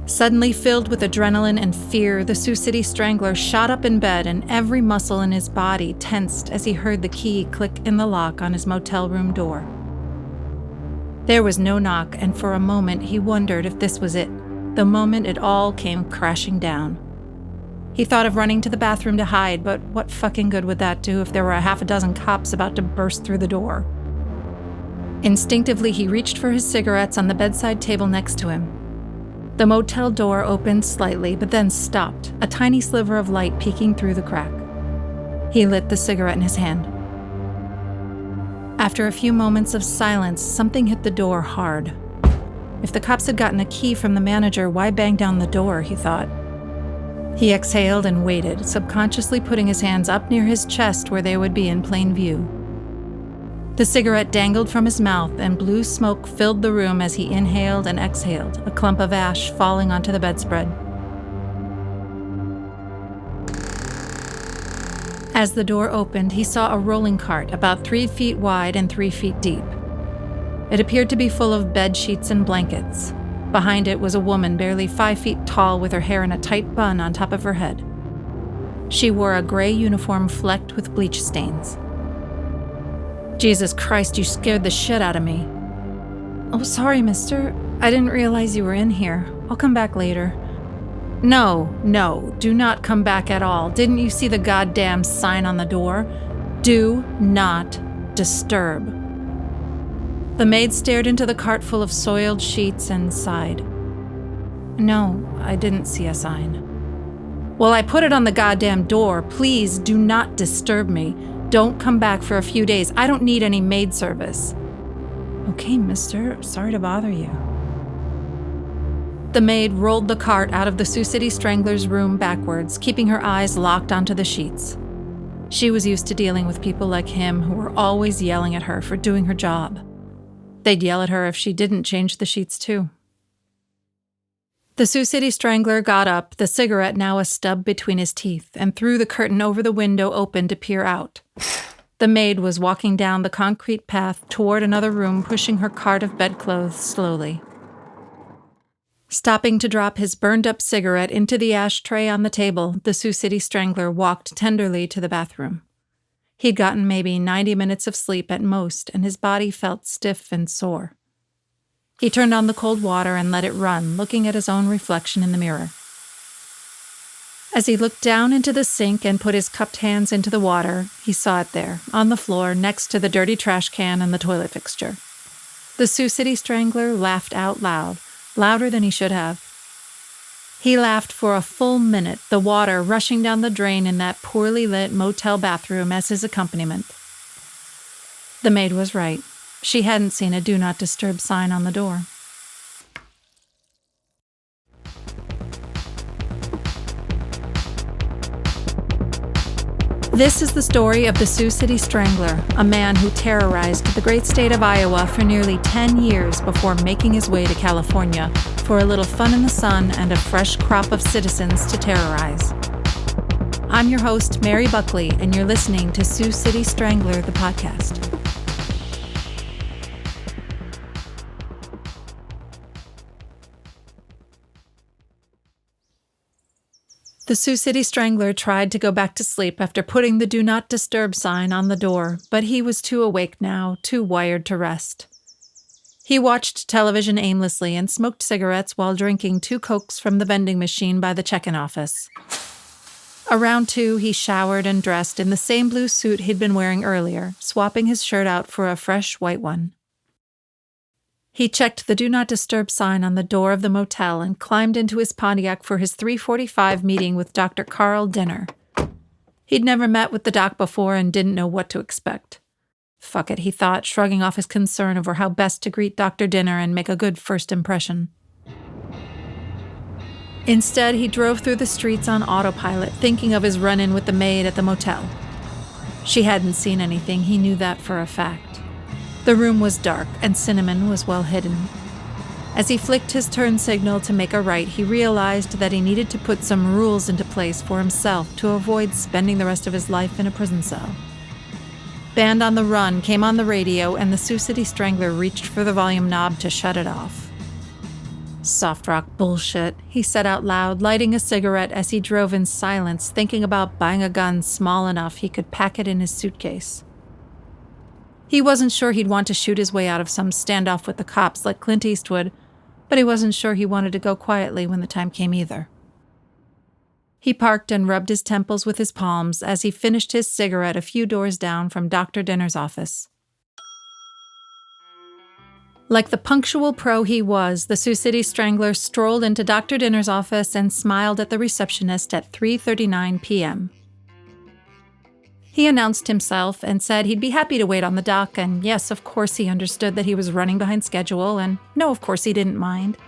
Suddenly filled with adrenaline and fear, the Sioux City Strangler shot up in bed and every muscle in his body tensed as he heard the key click in the lock on his motel room door. There was no knock, and for a moment he wondered if this was it, the moment it all came crashing down. He thought of running to the bathroom to hide, but what fucking good would that do if there were a half a dozen cops about to burst through the door? Instinctively, he reached for his cigarettes on the bedside table next to him. The motel door opened slightly, but then stopped, a tiny sliver of light peeking through the crack. He lit the cigarette in his hand. After a few moments of silence, something hit the door hard. If the cops had gotten a key from the manager, why bang down the door, he thought. He exhaled and waited, subconsciously putting his hands up near his chest where they would be in plain view. The cigarette dangled from his mouth, and blue smoke filled the room as he inhaled and exhaled, a clump of ash falling onto the bedspread. As the door opened, he saw a rolling cart about 3 feet wide and 3 feet deep. It appeared to be full of bed sheets and blankets. Behind it was a woman barely 5 feet tall with her hair in a tight bun on top of her head. She wore a gray uniform flecked with bleach stains. Jesus Christ, you scared the shit out of me. Oh, sorry, mister. I didn't realize you were in here. I'll come back later. No, do not come back at all. Didn't you see the goddamn sign on the door? Do not disturb. The maid stared into the cart full of soiled sheets and sighed. No, I didn't see a sign. Well, I put it on the goddamn door. Please do not disturb me. Don't come back for a few days. I don't need any maid service. Okay, mister. Sorry to bother you. The maid rolled the cart out of the Sioux City Strangler's room backwards, keeping her eyes locked onto the sheets. She was used to dealing with people like him who were always yelling at her for doing her job. They'd yell at her if she didn't change the sheets too. The Sioux City Strangler got up, the cigarette now a stub between his teeth, and threw the curtain over the window open to peer out. The maid was walking down the concrete path toward another room, pushing her cart of bedclothes slowly. Stopping to drop his burned-up cigarette into the ashtray on the table, the Sioux City Strangler walked tenderly to the bathroom. He'd gotten maybe 90 minutes of sleep at most, and his body felt stiff and sore. He turned on the cold water and let it run, looking at his own reflection in the mirror. As he looked down into the sink and put his cupped hands into the water, he saw it there, on the floor, next to the dirty trash can and the toilet fixture. The Sioux City Strangler laughed out loud, louder than he should have. He laughed for a full minute, the water rushing down the drain in that poorly lit motel bathroom as his accompaniment. The maid was right. She hadn't seen a do not disturb sign on the door. This is the story of the Sioux City Strangler, a man who terrorized the great state of Iowa for nearly 10 years before making his way to California for a little fun in the sun and a fresh crop of citizens to terrorize. I'm your host, Mary Buckley, and you're listening to Sioux City Strangler, the podcast. The Sioux City Strangler tried to go back to sleep after putting the Do Not Disturb sign on the door, but he was too awake now, too wired to rest. He watched television aimlessly and smoked cigarettes while drinking 2 Cokes from the vending machine by the check-in office. Around 2, he showered and dressed in the same blue suit he'd been wearing earlier, swapping his shirt out for a fresh white one. He checked the Do Not Disturb sign on the door of the motel and climbed into his Pontiac for his 3:45 meeting with Dr. Karl dinner. He'd never met with the doc before and didn't know what to expect. Fuck it, he thought, shrugging off his concern over how best to greet Dr. Dinner and make a good first impression. Instead, he drove through the streets on autopilot, thinking of his run-in with the maid at the motel. She hadn't seen anything, he knew that for a fact. The room was dark, and Cinnamon was well hidden. As he flicked his turn signal to make a right, he realized that he needed to put some rules into place for himself to avoid spending the rest of his life in a prison cell. Band on the Run came on the radio, and the Sioux City Strangler reached for the volume knob to shut it off. Soft rock bullshit, he said out loud, lighting a cigarette as he drove in silence, thinking about buying a gun small enough he could pack it in his suitcase. He wasn't sure he'd want to shoot his way out of some standoff with the cops like Clint Eastwood, but he wasn't sure he wanted to go quietly when the time came either. He parked and rubbed his temples with his palms as he finished his cigarette a few doors down from Dr. Dinner's office. Like the punctual pro he was, the Sioux City Strangler strolled into Dr. Dinner's office and smiled at the receptionist at 3:39 p.m. He announced himself and said he'd be happy to wait on the dock, and yes, of course he understood that he was running behind schedule, and no, of course he didn't mind.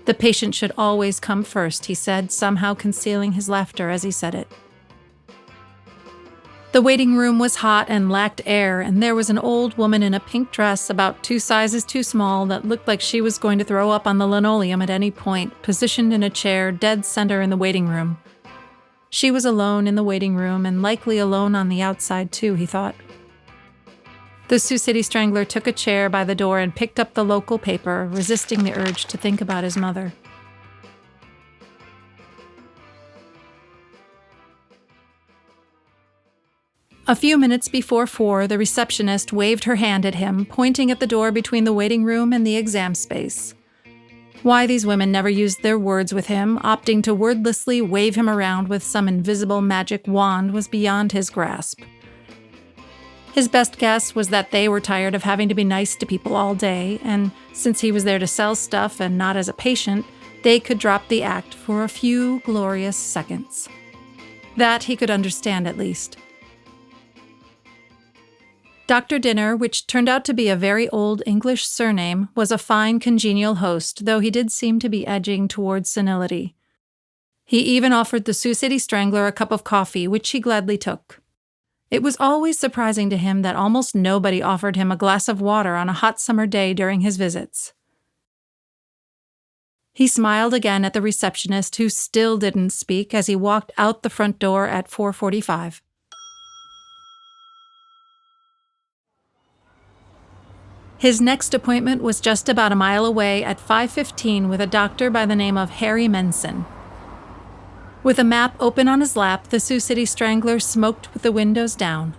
The patient should always come first, he said, somehow concealing his laughter as he said it. The waiting room was hot and lacked air, and there was an old woman in a pink dress about 2 sizes too small that looked like she was going to throw up on the linoleum at any point, positioned in a chair dead center in the waiting room. She was alone in the waiting room, and likely alone on the outside too, he thought. The Sioux City Strangler took a chair by the door and picked up the local paper, resisting the urge to think about his mother. A few minutes before 4, the receptionist waved her hand at him, pointing at the door between the waiting room and the exam space. Why these women never used their words with him, opting to wordlessly wave him around with some invisible magic wand, was beyond his grasp. His best guess was that they were tired of having to be nice to people all day, and since he was there to sell stuff and not as a patient, they could drop the act for a few glorious seconds. That he could understand at least. Dr. Dinner, which turned out to be a very old English surname, was a fine, congenial host, though he did seem to be edging towards senility. He even offered the Sioux City Strangler a cup of coffee, which he gladly took. It was always surprising to him that almost nobody offered him a glass of water on a hot summer day during his visits. He smiled again at the receptionist, who still didn't speak, as he walked out the front door at 4:45. His next appointment was just about a mile away at 5:15 with a doctor by the name of Harry Menson. With a map open on his lap, the Sioux City Strangler smoked with the windows down.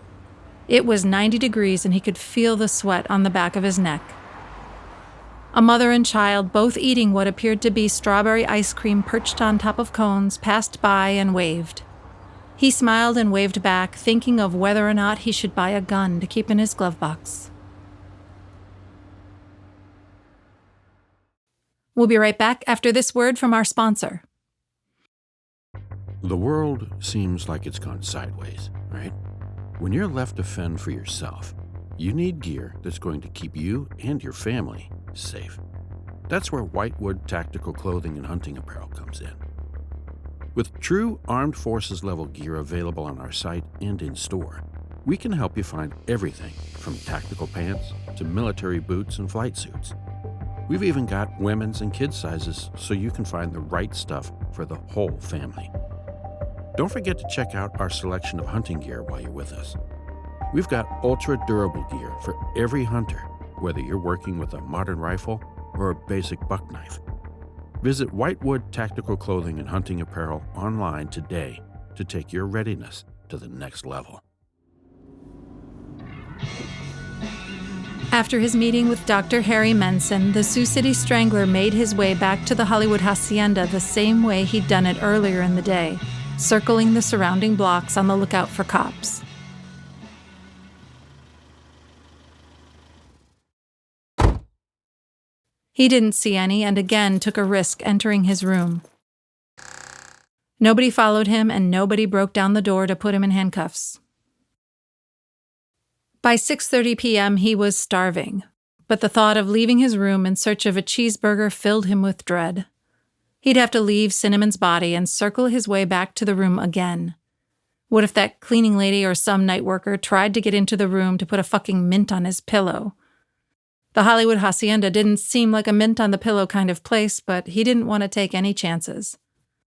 It was 90 degrees and he could feel the sweat on the back of his neck. A mother and child, both eating what appeared to be strawberry ice cream perched on top of cones, passed by and waved. He smiled and waved back, thinking of whether or not he should buy a gun to keep in his glove box. We'll be right back after this word from our sponsor. The world seems like it's gone sideways, right? When you're left to fend for yourself, you need gear that's going to keep you and your family safe. That's where Whitewood Tactical Clothing and Hunting Apparel comes in. With true armed forces level gear available on our site and in store, we can help you find everything from tactical pants to military boots and flight suits. We've even got women's and kids' sizes so you can find the right stuff for the whole family. Don't forget to check out our selection of hunting gear while you're with us. We've got ultra-durable gear for every hunter, whether you're working with a modern rifle or a basic buck knife. Visit Whitewood Tactical Clothing and Hunting Apparel online today to take your readiness to the next level. After his meeting with Dr. Harry Menson, the Sioux City Strangler made his way back to the Hollywood Hacienda the same way he'd done it earlier in the day, circling the surrounding blocks on the lookout for cops. He didn't see any and again took a risk entering his room. Nobody followed him and nobody broke down the door to put him in handcuffs. By 6:30 p.m. he was starving, but the thought of leaving his room in search of a cheeseburger filled him with dread. He'd have to leave Cinnamon's body and circle his way back to the room again. What if that cleaning lady or some night worker tried to get into the room to put a fucking mint on his pillow? The Hollywood Hacienda didn't seem like a mint on the pillow kind of place, but he didn't want to take any chances.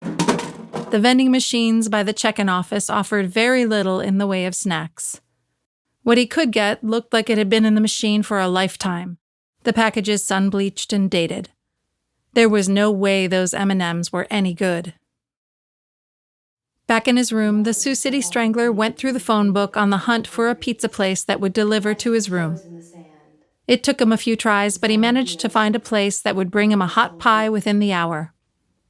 The vending machines by the check-in office offered very little in the way of snacks. What he could get looked like it had been in the machine for a lifetime, the packages sun-bleached and dated. There was no way those M&Ms were any good. Back in his room, the Sioux City Strangler went through the phone book on the hunt for a pizza place that would deliver to his room. It took him a few tries, but he managed to find a place that would bring him a hot pie within the hour.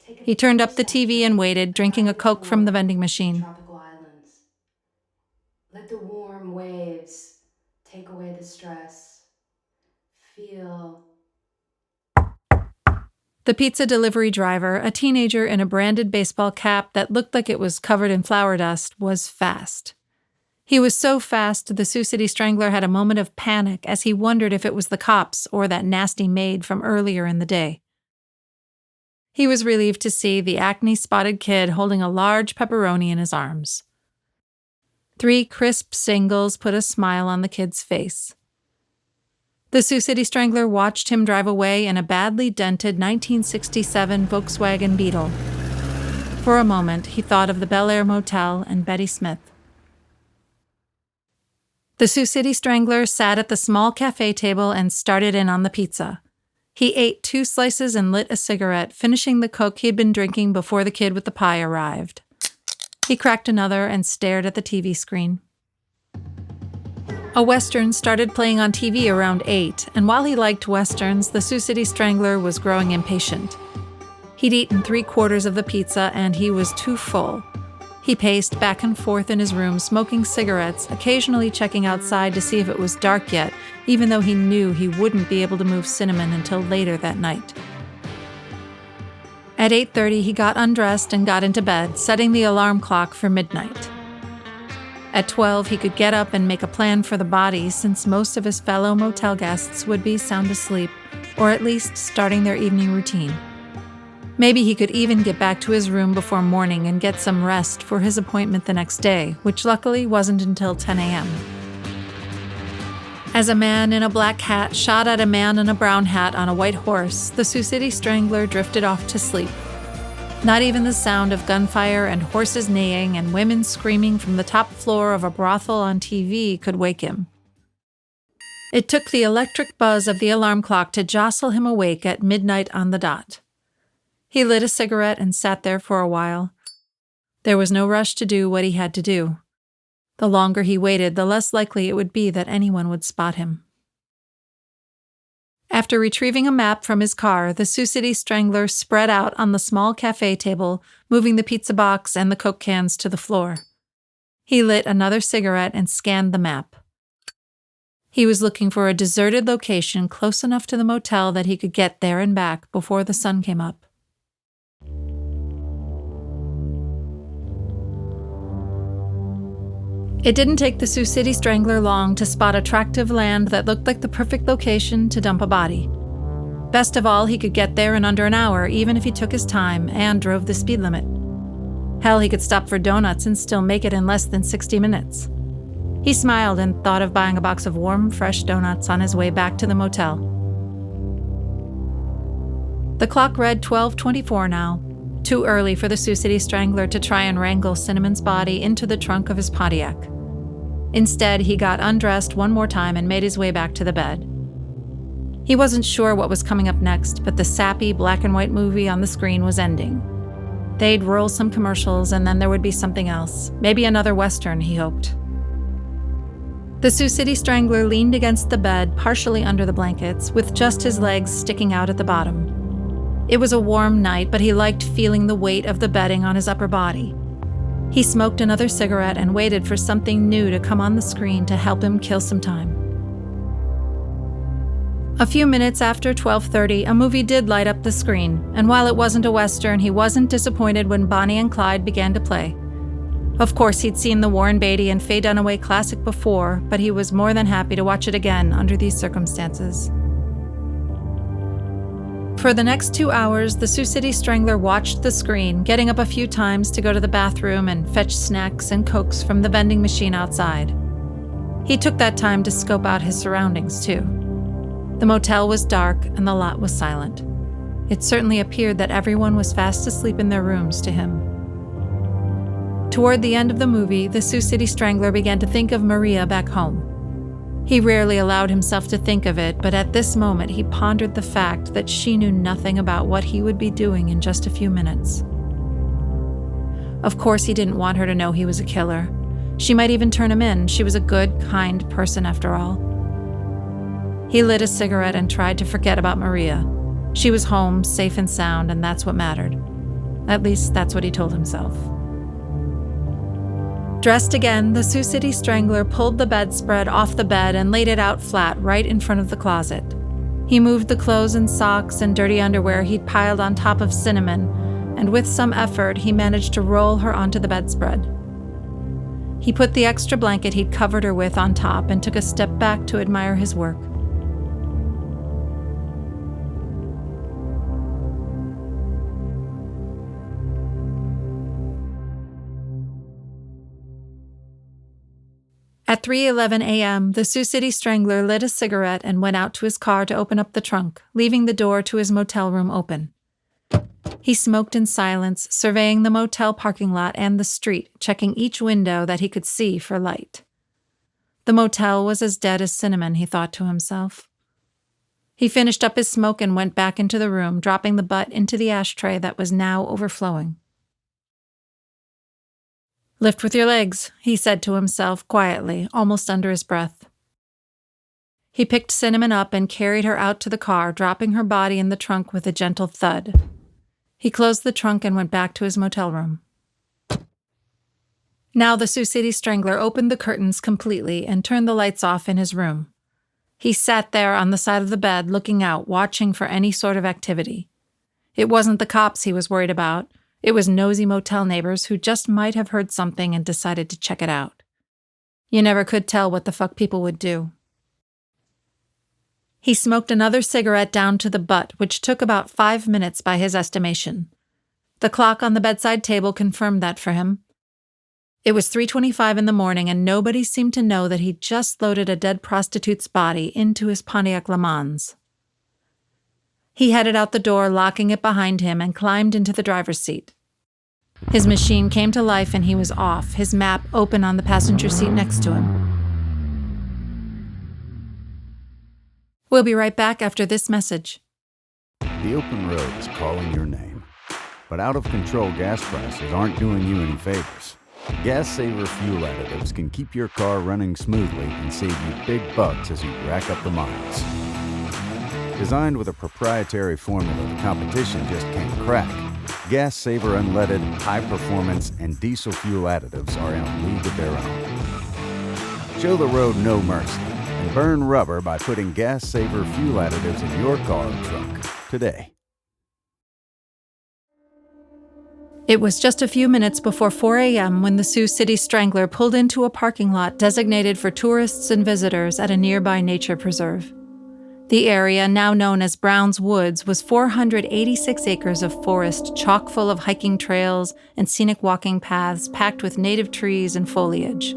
He turned up the TV and waited, drinking a Coke from the vending machine. Tropical islands. Let the warm waves take away the stress. Feel. The pizza delivery driver, a teenager in a branded baseball cap that looked like it was covered in flour dust, was fast. He was so fast, the Sioux City Strangler had a moment of panic as he wondered if it was the cops or that nasty maid from earlier in the day. He was relieved to see the acne-spotted kid holding a large pepperoni in his arms. 3 crisp singles put a smile on the kid's face. The Sioux City Strangler watched him drive away in a badly dented 1967 Volkswagen Beetle. For a moment, he thought of the Bel Air Motel and Betty Smith. The Sioux City Strangler sat at the small cafe table and started in on the pizza. He ate 2 slices and lit a cigarette, finishing the Coke he had been drinking before the kid with the pie arrived. He cracked another and stared at the TV screen. A Western started playing on TV around 8, and while he liked Westerns, the Sioux City Strangler was growing impatient. He'd eaten 3/4 of the pizza, and he was too full. He paced back and forth in his room, smoking cigarettes, occasionally checking outside to see if it was dark yet, even though he knew he wouldn't be able to move Cinnamon until later that night. At 8:30, he got undressed and got into bed, setting the alarm clock for midnight. At 12, he could get up and make a plan for the body, since most of his fellow motel guests would be sound asleep, or at least starting their evening routine. Maybe he could even get back to his room before morning and get some rest for his appointment the next day, which luckily wasn't until 10 a.m. As a man in a black hat shot at a man in a brown hat on a white horse, the Sioux City Strangler drifted off to sleep. Not even the sound of gunfire and horses neighing and women screaming from the top floor of a brothel on TV could wake him. It took the electric buzz of the alarm clock to jostle him awake at midnight on the dot. He lit a cigarette and sat there for a while. There was no rush to do what he had to do. The longer he waited, the less likely it would be that anyone would spot him. After retrieving a map from his car, the Sioux City Strangler spread out on the small cafe table, moving the pizza box and the Coke cans to the floor. He lit another cigarette and scanned the map. He was looking for a deserted location close enough to the motel that he could get there and back before the sun came up. It didn't take the Sioux City Strangler long to spot attractive land that looked like the perfect location to dump a body. Best of all, he could get there in under an hour, even if he took his time and drove the speed limit. Hell, he could stop for donuts and still make it in less than 60 minutes. He smiled and thought of buying a box of warm, fresh donuts on his way back to the motel. The clock read 12:24 now. Too early for the Sioux City Strangler to try and wrangle Cinnamon's body into the trunk of his Pontiac. Instead, he got undressed one more time and made his way back to the bed. He wasn't sure what was coming up next, but the sappy black and white movie on the screen was ending. They'd roll some commercials and then there would be something else, maybe another Western, he hoped. The Sioux City Strangler leaned against the bed, partially under the blankets, with just his legs sticking out at the bottom. It was a warm night, but he liked feeling the weight of the bedding on his upper body. He smoked another cigarette and waited for something new to come on the screen to help him kill some time. A few minutes after 12:30, a movie did light up the screen, and while it wasn't a Western, he wasn't disappointed when Bonnie and Clyde began to play. Of course, he'd seen the Warren Beatty and Faye Dunaway classic before, but he was more than happy to watch it again under these circumstances. For the next 2 hours, the Sioux City Strangler watched the screen, getting up a few times to go to the bathroom and fetch snacks and Cokes from the vending machine outside. He took that time to scope out his surroundings, too. The motel was dark and the lot was silent. It certainly appeared that everyone was fast asleep in their rooms to him. Toward the end of the movie, the Sioux City Strangler began to think of Maria back home. He rarely allowed himself to think of it, but at this moment he pondered the fact that she knew nothing about what he would be doing in just a few minutes. Of course, he didn't want her to know he was a killer. She might even turn him in. She was a good, kind person after all. He lit a cigarette and tried to forget about Maria. She was home, safe and sound, and that's what mattered. At least that's what he told himself. Dressed again, the Sioux City Strangler pulled the bedspread off the bed and laid it out flat right in front of the closet. He moved the clothes and socks and dirty underwear he'd piled on top of Cinnamon, and with some effort, he managed to roll her onto the bedspread. He put the extra blanket he'd covered her with on top and took a step back to admire his work. At 3:11 a.m., the Sioux City Strangler lit a cigarette and went out to his car to open up the trunk, leaving the door to his motel room open. He smoked in silence, surveying the motel parking lot and the street, checking each window that he could see for light. The motel was as dead as Cinnamon, he thought to himself. He finished up his smoke and went back into the room, dropping the butt into the ashtray that was now overflowing. "Lift with your legs," he said to himself quietly, almost under his breath. He picked Cinnamon up and carried her out to the car, dropping her body in the trunk with a gentle thud. He closed the trunk and went back to his motel room. Now the Sioux City Strangler opened the curtains completely and turned the lights off in his room. He sat there on the side of the bed, looking out, watching for any sort of activity. It wasn't the cops he was worried about. It was nosy motel neighbors who just might have heard something and decided to check it out. You never could tell what the fuck people would do. He smoked another cigarette down to the butt, which took about 5 minutes by his estimation. The clock on the bedside table confirmed that for him. It was 3:25 in the morning, and nobody seemed to know that he'd just loaded a dead prostitute's body into his Pontiac Le Mans. He headed out the door, locking it behind him, and climbed into the driver's seat. His machine came to life and he was off, his map open on the passenger seat next to him. We'll be right back after this message. The open road is calling your name, but out-of-control gas prices aren't doing you any favors. Gas Saver fuel additives can keep your car running smoothly and save you big bucks as you rack up the miles. Designed with a proprietary formula the competition just can't crack, Gas Saver unleaded, high-performance, and diesel fuel additives are in a league of their own. Show the road no mercy and burn rubber by putting Gas Saver fuel additives in your car or truck today. It was just a few minutes before 4 a.m. when the Sioux City Strangler pulled into a parking lot designated for tourists and visitors at a nearby nature preserve. The area, now known as Brown's Woods, was 486 acres of forest chock full of hiking trails and scenic walking paths packed with native trees and foliage.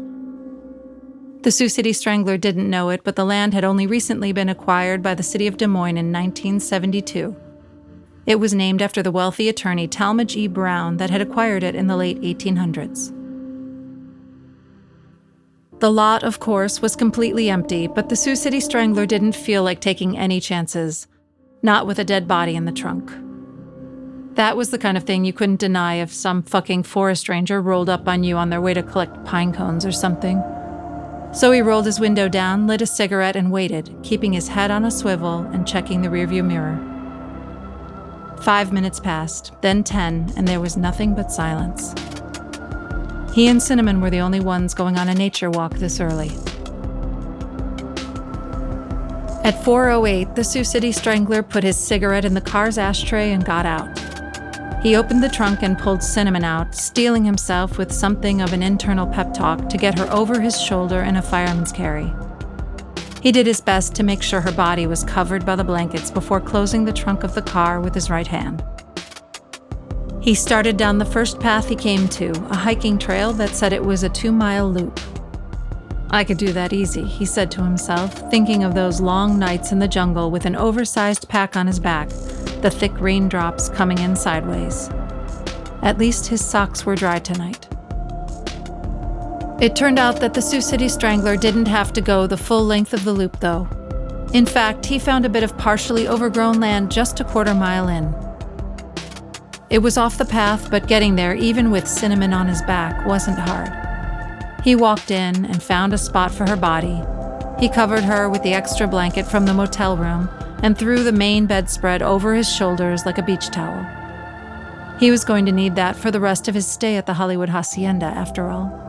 The Sioux City Strangler didn't know it, but the land had only recently been acquired by the city of Des Moines in 1972. It was named after the wealthy attorney Talmadge E. Brown that had acquired it in the late 1800s. The lot, of course, was completely empty, but the Sioux City Strangler didn't feel like taking any chances, not with a dead body in the trunk. That was the kind of thing you couldn't deny if some fucking forest ranger rolled up on you on their way to collect pine cones or something. So he rolled his window down, lit a cigarette, and waited, keeping his head on a swivel and checking the rearview mirror. 5 minutes passed, then 10, and there was nothing but silence. He and Cinnamon were the only ones going on a nature walk this early. At 4:08, the Sioux City Strangler put his cigarette in the car's ashtray and got out. He opened the trunk and pulled Cinnamon out, steeling himself with something of an internal pep talk to get her over his shoulder in a fireman's carry. He did his best to make sure her body was covered by the blankets before closing the trunk of the car with his right hand. He started down the first path he came to, a hiking trail that said it was a 2-mile loop. I could do that easy, he said to himself, thinking of those long nights in the jungle with an oversized pack on his back, the thick raindrops coming in sideways. At least his socks were dry tonight. It turned out that the Sioux City Strangler didn't have to go the full length of the loop, though. In fact, he found a bit of partially overgrown land just a quarter-mile in. It was off the path, but getting there, even with Cinnamon on his back, wasn't hard. He walked in and found a spot for her body. He covered her with the extra blanket from the motel room and threw the main bedspread over his shoulders like a beach towel. He was going to need that for the rest of his stay at the Hollywood Hacienda, after all.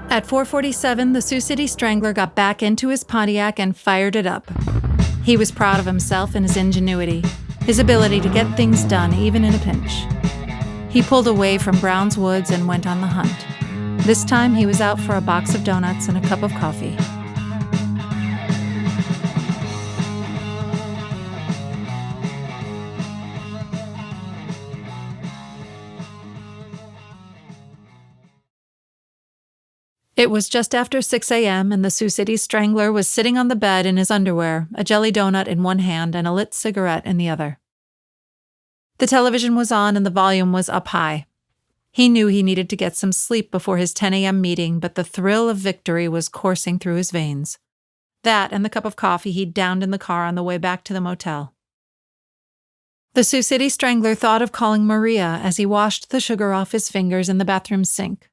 At 4:47, the Sioux City Strangler got back into his Pontiac and fired it up. He was proud of himself and his ingenuity, his ability to get things done even in a pinch. He pulled away from Brown's Woods and went on the hunt. This time he was out for a box of donuts and a cup of coffee. It was just after 6 a.m. and the Sioux City Strangler was sitting on the bed in his underwear, a jelly donut in one hand and a lit cigarette in the other. The television was on and the volume was up high. He knew he needed to get some sleep before his 10 a.m. meeting, but the thrill of victory was coursing through his veins. That and the cup of coffee he'd downed in the car on the way back to the motel. The Sioux City Strangler thought of calling Maria as he washed the sugar off his fingers in the bathroom sink.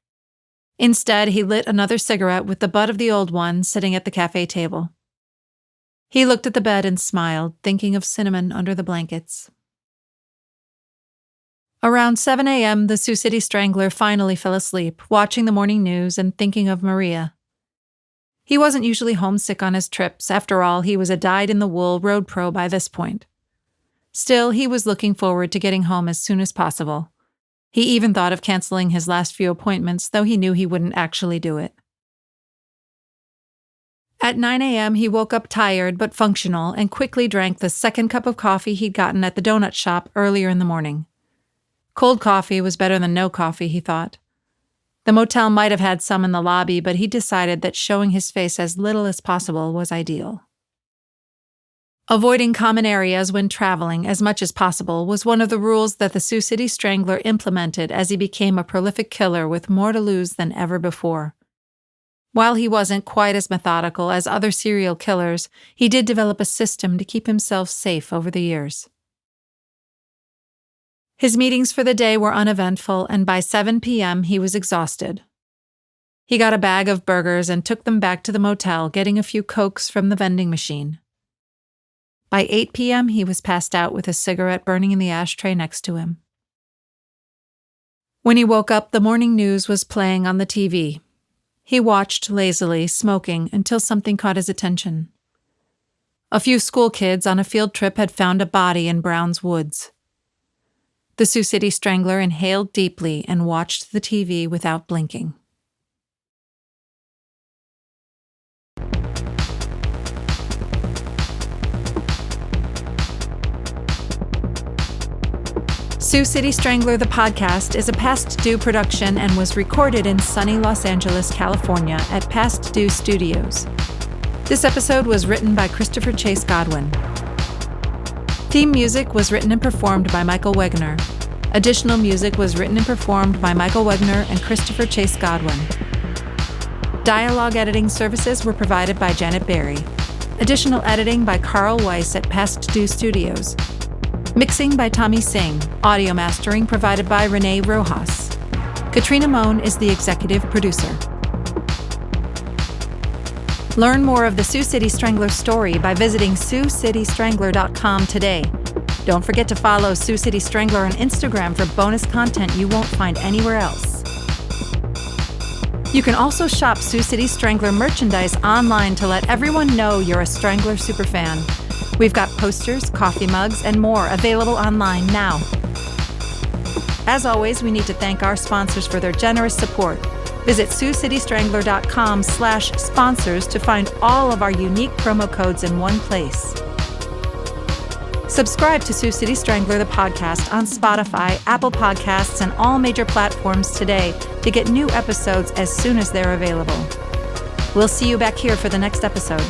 Instead, he lit another cigarette with the butt of the old one sitting at the cafe table. He looked at the bed and smiled, thinking of Cinnamon under the blankets. Around 7 a.m., the Sioux City Strangler finally fell asleep, watching the morning news and thinking of Maria. He wasn't usually homesick on his trips. After all, he was a dyed-in-the-wool road pro by this point. Still, he was looking forward to getting home as soon as possible. He even thought of canceling his last few appointments, though he knew he wouldn't actually do it. At 9 a.m., he woke up tired but functional and quickly drank the second cup of coffee he'd gotten at the donut shop earlier in the morning. Cold coffee was better than no coffee, he thought. The motel might have had some in the lobby, but he decided that showing his face as little as possible was ideal. Avoiding common areas when traveling as much as possible was one of the rules that the Sioux City Strangler implemented as he became a prolific killer with more to lose than ever before. While he wasn't quite as methodical as other serial killers, he did develop a system to keep himself safe over the years. His meetings for the day were uneventful, and by 7 p.m. he was exhausted. He got a bag of burgers and took them back to the motel, getting a few Cokes from the vending machine. By 8 p.m., he was passed out with a cigarette burning in the ashtray next to him. When he woke up, the morning news was playing on the TV. He watched lazily, smoking, until something caught his attention. A few school kids on a field trip had found a body in Brown's Woods. The Sioux City Strangler inhaled deeply and watched the TV without blinking. Sioux City Strangler, the podcast, is a Past Due production and was recorded in sunny Los Angeles, California at Past Due Studios. This episode was written by Christopher Chase Godwin. Theme music was written and performed by Michael Wegner. Additional music was written and performed by Michael Wegner and Christopher Chase Godwin. Dialogue editing services were provided by Janet Berry. Additional editing by Karl Weiss at Past Due Studios. Mixing by Tommy Singh. Audio mastering provided by Renee Rojas. Katrina Moan is the executive producer. Learn more of the Sioux City Strangler story by visiting SiouxCityStrangler.com today. Don't forget to follow Sioux City Strangler on Instagram for bonus content you won't find anywhere else. You can also shop Sioux City Strangler merchandise online to let everyone know you're a Strangler superfan. We've got posters, coffee mugs, and more available online now. As always, we need to thank our sponsors for their generous support. Visit SiouxCityStrangler.com/sponsors to find all of our unique promo codes in one place. Subscribe to Sioux City Strangler, the podcast, on Spotify, Apple Podcasts, and all major platforms today to get new episodes as soon as they're available. We'll see you back here for the next episode.